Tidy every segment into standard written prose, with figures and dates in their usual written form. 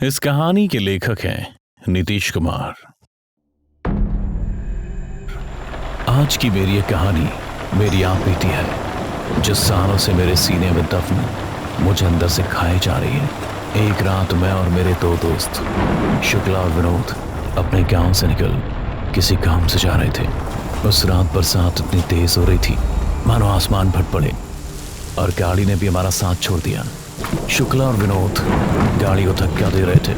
इस कहानी के लेखक हैं नीतीश कुमार। आज की मेरी ये कहानी मेरी आप बीती है, जिस सालों से मेरे सीने में दफन मुझे अंदर से खाए जा रही है। एक रात मैं और मेरे दो दोस्त शुक्ला और विनोद अपने गांव से निकल किसी काम से जा रहे थे। उस रात बरसात इतनी तेज हो रही थी मानो आसमान फट पड़े, और गाड़ी ने भी हमारा साथ छोड़ दिया। शुक्ला और विनोद गाड़ी को धक्का दे रहे थे,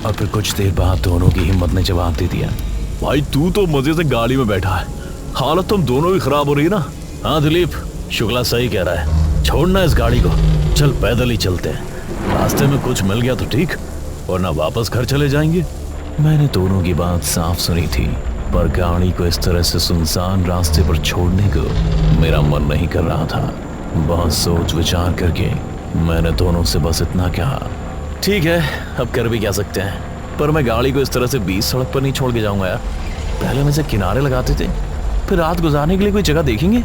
और फिर कुछ देर बाद दोनों की हिम्मत ने जवाब दे दिया, भाई तू तो मजे से गाड़ी में बैठा है, हालत तुम दोनों की खराब हो रही है ना। हाँ दिलीप, शुक्ला सही कह रहा है, छोड़ना इस गाड़ी को, चल पैदल ही चलते हैं। रास्ते में कुछ मिल गया तो ठीक, वरना वापस घर चले जाएंगे। मैंने दोनों की बात साफ सुनी थी, पर गाड़ी को इस तरह से सुनसान रास्ते पर छोड़ने को मेरा मन नहीं कर रहा था। बहुत सोच विचार करके मैंने दोनों से बस इतना कहा, ठीक है अब कर भी क्या सकते हैं, पर मैं गाड़ी को इस तरह से बीच सड़क पर नहीं छोड़ के जाऊंगा यार। पहले हम इसे किनारे लगाते थे, फिर रात गुजारने के लिए कोई जगह देखेंगे।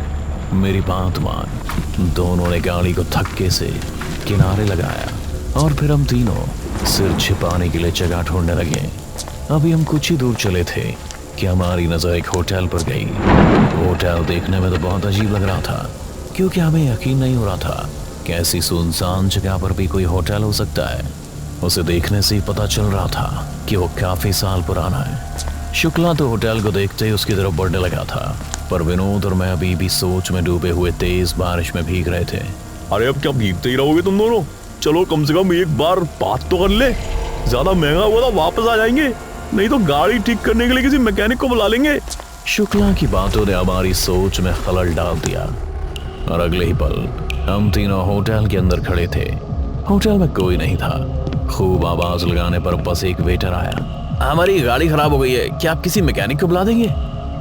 मेरी बात मान, दोनों ने गाड़ी को धक्के से किनारे लगाया, और फिर हम तीनों सिर छिपाने के लिए जगह ढूंढने लगे। अभी हम कुछ ही दूर चले थे कि हमारी नजर एक होटल पर गई। होटल देखने में तो बहुत अजीब लग रहा था, क्योंकि हमें यकीन नहीं हो रहा था कि ऐसी सुनसान जगह पर भी कोई होटल हो सकता है। उसे देखने से ही पता चल रहा था कि वो काफी साल पुराना है। शुक्ला तो होटल को देखते ही उसकी तरफ बढ़ने लगा था, पर विनोद और मैं अभी भी सोच में डूबे हुए तेज बारिश में भीग रहे थे। अरे अब क्या भीगते ही रहोगे तुम दोनों, चलो कम से कम एक बार बात तो कर ले। ज्यादा महंगा हुआ था वापस आ जाएंगे, नहीं तो गाड़ी ठीक करने के लिए किसी मैकेनिक को बुला लेंगे। शुक्ला की बातों ने हमारी सोच में खलल डाल दिया, और अगले ही पल हम तीनों होटल के अंदर खड़े थे। होटल में कोई नहीं था। खूब आवाज लगाने पर बस एक वेटर आया, हमारी गाड़ी खराब हो गई है, क्या आप किसी मैकेनिक को बुला देंगे?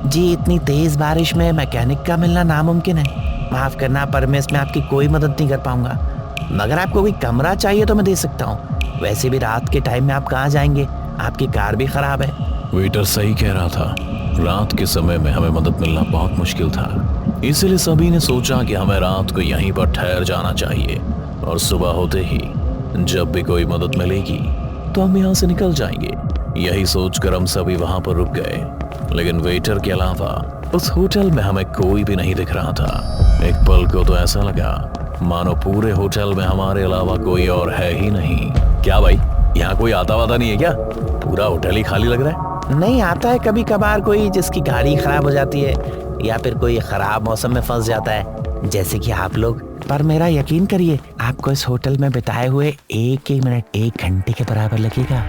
जी इतनी तेज बारिश में मैकेनिक का मिलना नामुमकिन है, माफ करना पर मैं इसमें आपकी कोई मदद नहीं कर पाऊंगा। मगर आपको कोई कमरा चाहिए तो मैं दे सकता हूँ। वैसे भी रात के टाइम में आप कहाँ जाएंगे, आपकी कार भी खराब है। वेटर सही कह रहा था, रात के समय में हमें मदद मिलना बहुत मुश्किल था। इसलिए सभी ने सोचा कि हमें रात को यहीं पर ठहर जाना चाहिए, और सुबह होते ही जब भी कोई मदद मिलेगी तो हम यहाँ से निकल जाएंगे। यही सोचकर हम सभी वहां पर रुक गए, लेकिन वेटर के अलावा उस होटल में हमें कोई भी नहीं दिख रहा था। एक पल को तो ऐसा लगा मानो पूरे होटल में हमारे अलावा कोई और है ही नहीं। क्या भाई, यहाँ कोई आता वाता नहीं है क्या? पूरा होटल ही खाली लग रहा है। नहीं, आता है कभी कभार कोई जिसकी गाड़ी खराब हो जाती है, या फिर कोई खराब मौसम में फंस जाता है, जैसे कि आप लोग। पर मेरा यकीन करिए, आपको इस होटल में बिताए हुए एक ही मिनट 1 घंटे के बराबर लगेगा।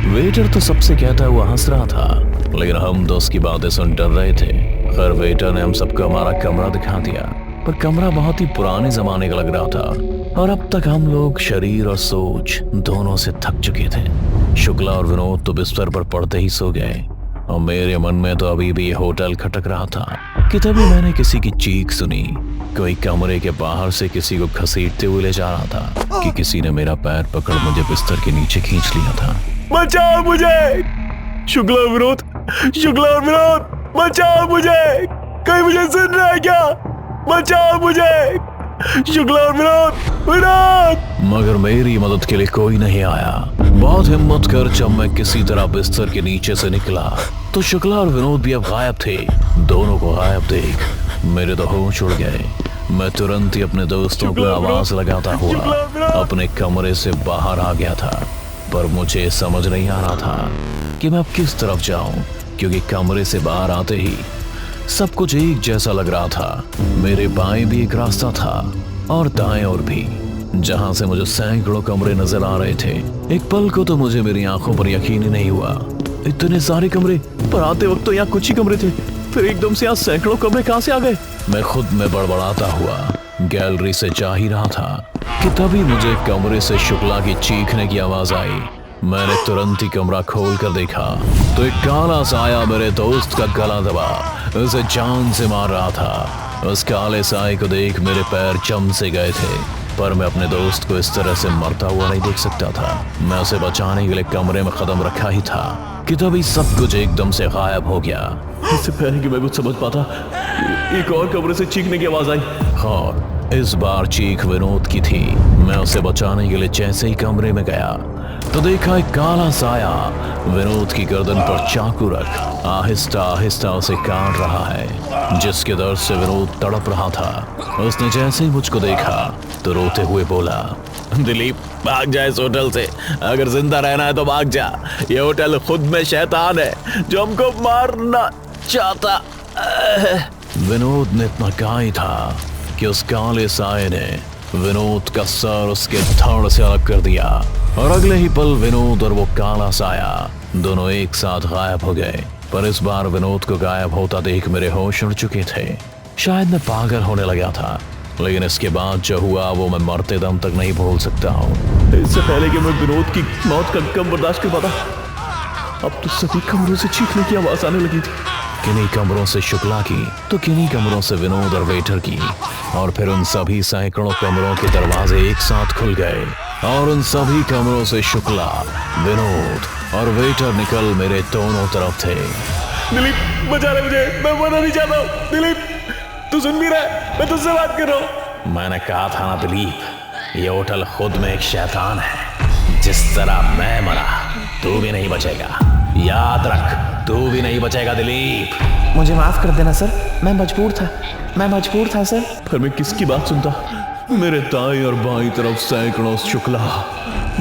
वेटर तो सबसे कहता हुआ हंस रहा था, लेकिन हम तो उसकी बातें सुन डर रहे थे। खैर वेटर ने हम सबको हमारा कमरा दिखा दिया, पर कमरा बहुत ही पुराने जमाने का लग रहा था, और अब तक हम लोग शरीर और सोच दोनों से थक चुके थे। शुक्ला और विनोद तो बिस्तर पर पड़ते ही सो गए, और मेरे मन में तो अभी भी ये होटल खटक रहा था कि तभी मैंने किसी की चीख सुनी। कोई कमरे के बाहर से किसी को घसीटते हुए ले जा रहा था कि किसी ने मेरा पैर पकड़ मुझे बिस्तर के नीचे खींच लिया था। बचाओ मुझे, शुक्ला और विनोद, शुक्ला और विनोद, बचाओ मुझे, कोई मुझे सुन रहा है क्या? बचाओ मुझे, शुक्ला और विनोद, विनोद। मगर मेरी मदद के लिए कोई नहीं आया। बहुत हिम्मत कर जब मैं किसी तरह बिस्तर के नीचे से निकला तो शुक्ला और विनोद भी अब गायब थे। दोनों को गायब देख मेरे तो होश उड़ गए। मैं तुरंत ही अपने दोस्तों को आवाज लगाता हुआ अपने कमरे से बाहर आ गया था, पर मुझे समझ नहीं आ रहा था कि मैं अब किस तरफ जाऊं, क्योंकि कमरे से बाहर आते ही सब कुछ एक जैसा लग रहा था। मेरे बाएं भी एक रास्ता था, और दाएं और भी, जहां से मुझे सैकड़ों कमरे नजर आ रहे थे। एक पल को तो मुझे मेरी आंखों पर यकीन ही नहीं हुआ, इतने सारे कमरे, पर आते वक्त तो यहाँ कुछ ही कमरे थे, फिर एकदम से यहाँ सैकड़ों कमरे कहाँ से आ गए? मैं खुद में बड़बड़ाता हुआ गैलरी से जा ही रहा था कि तभी मुझे कमरे से शुक्ला की चीखने की आवाज आई। मैंने तुरंत ही कमरा खोल कर देखा तो एक काला साया मेरे दोस्त का गला दबा उसे जान से मार रहा था। उस काले साए को देख मेरे पैर जम से गए थे, पर मैं अपने दोस्त को इस तरह से मरता हुआ नहीं देख सकता था। मैं उसे बचाने के लिए कमरे में कदम रखा ही था कि तभी सब कुछ एकदम से गायब हो गया। इससे पहले कि मैं कुछ समझ पाता, एक और कमरे से चीखने की आवाज आई। हाँ, इस बार चीख विनोद की थी। मैं उसे बचाने के लिए जैसे ही कमरे में गया तो देखा एक काला साया विनोद की गर्दन पर चाकू रख आहिस्ता आहिस्ता उसे काट रहा है, जिसके दर्द से विनोद तड़प रहा था। उसने जैसे ही मुझको देखा तो रोते हुए बोला, दिलीप भाग जा इस होटल से, अगर जिंदा रहना है तो भाग जा। ये होटल खुद में शैतान है जो हमको मारना चाहता। विनोद ने इतना कहा ही था कि उस काले साये ने विनोद का सर उसके धड़ से अलग कर दिया और अगले ही पल विनोद और वो काला साया दोनों एक साथ गायब हो गए। पर इस बार विनोद को गायब होता देख मेरे होश उड़ चुके थे। शायद मैं पागल होने लगा था, लेकिन इसके बाद जो हुआ वो मैं मरते दम तक नहीं भूल सकता हूँ। इससे पहले कि मैं विनोद की मौत का गम बर्दाश्त कर पाता, अब तो सभी कमरों से चीखने की आवाज आने लगी थी। किन्हीं कमरों से शुक्ला की तो किन्हीं कमरों से विनोद और वेटर की, और फिर उन सभी सैकड़ों कमरों के दरवाजे एक साथ खुल गए और उन सभी कमरों से शुक्ला, विनोद और वेटर निकल मेरे दोनों तरफ थे। दिलीप बचा ले मुझे, मैं मरना नहीं चाहता हूँ। दिलीप तू सुन भी रहा है, मैं तुझसे बात कर रहा हूँ। मैंने कहा था ना दिलीप, ये होटल खुद में एक शैतान है। जिस तरह मैं मरा तू भी नहीं बचेगा, याद रख, तू भी नहीं बचेगा दिलीप। मुझे माफ कर देना सर, मैं मजबूर था सर। पर मैं किसकी बात सुनता? मेरे दाएं और बाईं तरफ सैकड़ों शुक्ला,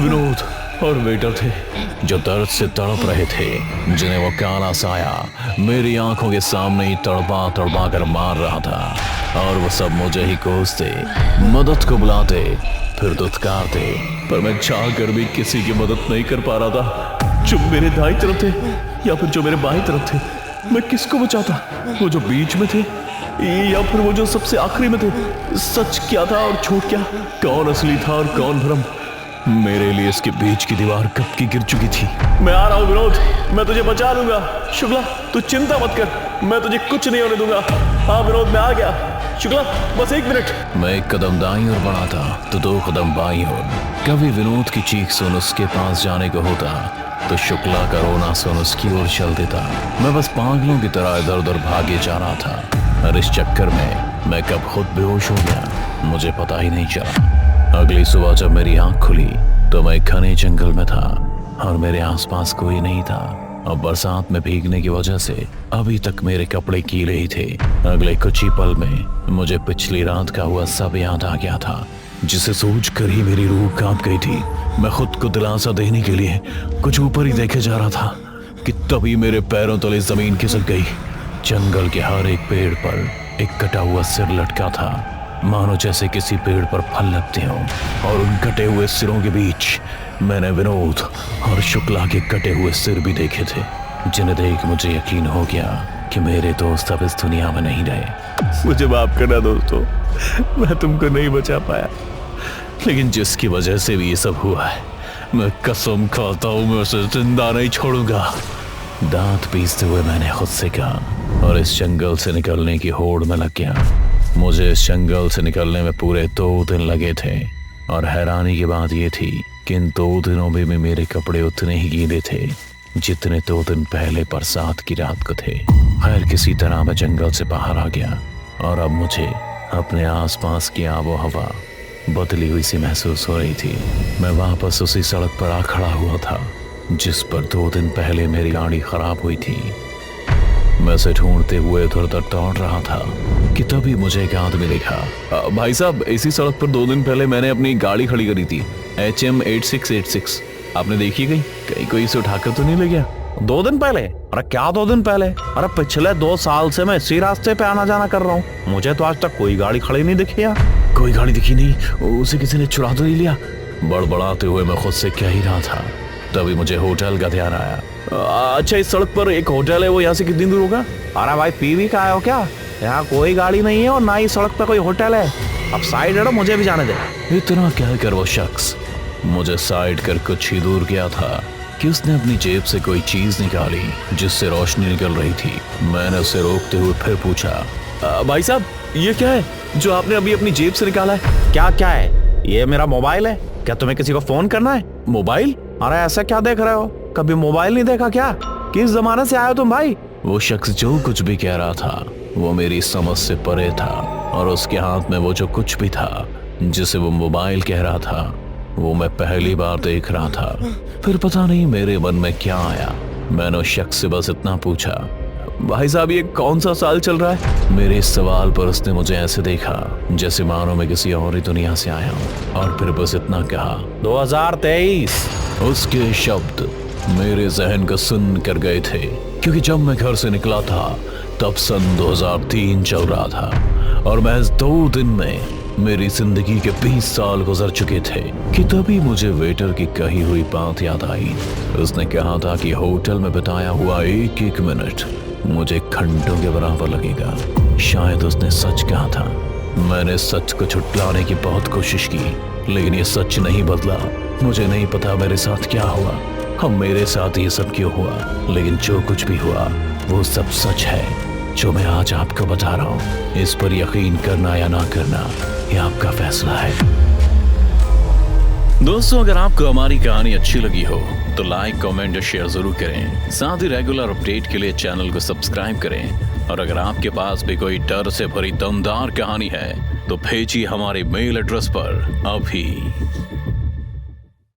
विनोद और वेटर थे जो दर्द से तड़प रहे थे, जिन्हें वो काला साया मेरी आंखों के सामने ही तड़पा तड़पा कर मार रहा था। और वो सब मुझे ही कोसते, मदद को बुलाते, फिर दुत्कारते, पर मैं चाह कर भी किसी की मदद नहीं कर पा रहा था। जो मेरे दाईं तरफ थे या फिर जो मेरे बाईं तरफ थे, मैं किसको बचाता? वो जो बीच में थे या फिर वो जो सबसे आखिरी में थे? सच क्या था और झूठ क्या? कौन असली था और कौन भ्रम? मेरे लिए इसके बीच की दीवार कब की गिर चुकी थी। मैं आ रहा हूँ विनोद, मैं तुझे बचा लूंगा। शुक्ला तू चिंता मत कर, मैं तुझे कुछ नहीं होने दूंगा। हाँ विनोद मैं आ गया। शुक्ला बस 1 मिनट। मैं 1 कदम दाईं ओर बढ़ा था तो 2 कदम बाईं ओर। कभी विनोद की चीख सुन उसके पास जाने को होता तो शुक्ला का रोना सुन उसकी ओर चल देता। मैं बस पागलों की तरह इधर उधर भागे जा रहा था और इस चक्कर में मैं कब खुद बेहोश हो गया मुझे पता ही नहीं चला। अगली सुबह जब मेरी आंख खुली तो मैं घने जंगल में था और मेरे आसपास कोई नहीं था। और बरसात में भीगने की वजह से अभी तक मेरे कपड़े गीले ही थे। अगले कुछ ही पल में मुझे पिछली रात का हुआ सब याद आ गया था, जिसे सोच कर ही मेरी रूह कांप गई थी। मैं खुद को दिलासा देने के लिए कुछ ऊपर ही देखे जा रहा था कि तभी मेरे पैरों तले जमीन खिसक गई। जंगल के हर एक पेड़ पर एक कटा हुआ सिर लटका था, मानो जैसे किसी पेड़ पर फल लगते हों। और उन कटे हुए सिरों के बीच मैंने विनोद और शुक्ला के कटे हुए सिर भी देखे थे, जिन्हें देख मुझे यकीन हो गया कि मेरे दोस्त अब इस दुनिया में नहीं रहे। मुझे माफ करना दोस्तों, मैं तुमको नहीं बचा पाया, लेकिन जिसकी वजह से भी ये सब हुआ है, मैं कसम खाता हूँ मैं उसे जिंदा नहीं छोड़ूंगा। दांत पीसते हुए मैंने खुद से कहा और इस जंगल से निकलने की होड़ में लग गया। मुझे इस जंगल से निकलने में पूरे 2 दिन लगे थे और हैरानी की बात यह थी कि इन 2 दिनों में भी मेरे कपड़े उतने ही गीले थे जितने 2 दिन पहले बरसात की रात को थे। खैर किसी तरह मैं जंगल से बाहर आ गया और अब मुझे अपने आसपास की आबो हवा बदली हुई सी महसूस हो रही थी। मैं वापस उसी सड़क पर आ खड़ा हुआ था जिस पर 2 दिन पहले मेरी गाड़ी खराब हुई थी। मैं उसे ढूंढते हुए इधर उधर दौड़ रहा था कि तभी मुझे एक आदमी दिखा। भाई साहब इसी सड़क पर 2 दिन पहले मैंने अपनी गाड़ी खड़ी करी थी, HM 8686। आपने देखी कहीं कोई इसे उठाकर तो नहीं ले गया? 2 दिन पहले? अरे क्या 2 दिन पहले? अरे पिछले 2 साल से मैं इसी रास्ते पे आना जाना कर रहा हूँ, मुझे तो आज तक कोई गाड़ी खड़ी नहीं दिखी यार। कोई गाड़ी दिखी नहीं? उसे किसी ने चुरा तो नहीं लिया? बड़बड़ाते हुए मैं खुद से कह ही रहा था, तभी मुझे होटल का ध्यान आया। अच्छा इस सड़क पर एक होटल है, वो यहाँ से कितनी दूर होगा? अरे भाई पीवी का आए हो क्या? यहाँ कोई गाड़ी नहीं है और ना ही सड़क पे कोई होटल है। अब साइड हटो, मुझे भी जाने दे। इतना कहकर वो शख्स मुझे साइड कर कुछ ही दूर गया था कि उसने अपनी जेब से कोई चीज निकाली जिससे रोशनी निकल रही थी। मैंने उसे रोकते हुए फिर पूछा, भाई साहब ये क्या है जो आपने अभी अपनी जेब से निकाला है? क्या है? ये मेरा मोबाइल है। क्या तुम्हें किसी को फोन करना है? मोबाइल? अरे ऐसा क्या देख रहे हो, कभी मोबाइल नहीं देखा क्या? किस जमाने से आए हो तुम भाई? वो शख्स जो कुछ भी कह रहा था वो मेरी समझ से परे था और उसके हाथ में वो जो कुछ भी था जिसे वो मोबाइल कह रहा था वो मैं पहली बार देख रहा था। फिर पता नहीं मेरे मन में क्या आया, मैंने उस शख्स से बस इतना पूछा, भाई साहब ये कौन सा साल चल रहा है? मेरे इस सवाल पर उसने मुझे ऐसे देखा जैसे मानो मैं किसी और ही दुनिया से आया हूँ, और फिर बस इतना कहा, 2023। उसके शब्द मेरे जहन को सुन कर गए थे, क्योंकि जब मैं घर से निकला था तब सन 2003 चल रहा था, और महज 2 दिन में मेरी जिंदगी के 20 साल गुजर चुके थे कि तभी मुझे वेटर की कही हुई बात याद आई। उसने कहा था कि होटल में बिताया हुआ एक एक मिनट मुझे घंटों के बराबर लगेगा। शायद उसने सच कहा था। मैंने सच को छुटलाने की बहुत कोशिश की, लेकिन ये सच नहीं बदला। मुझे नहीं पता मेरे साथ क्या हुआ, हम मेरे साथ ये सब क्यों हुआ, लेकिन जो कुछ भी हुआ वो सब सच है जो मैं आज आपको बता रहा हूँ। इस पर यकीन करना या ना करना ये आपका फैसला है। दोस्तों, अगर आपको हमारी कहानी अच्छी लगी हो तो लाइक, कमेंट और शेयर जरूर करें। साथ ही रेगुलर अपडेट के लिए चैनल को सब्सक्राइब करें। और अगर आपके पास भी कोई डर से भरी दमदार कहानी है तो भेजिए हमारे मेल एड्रेस पर अभी।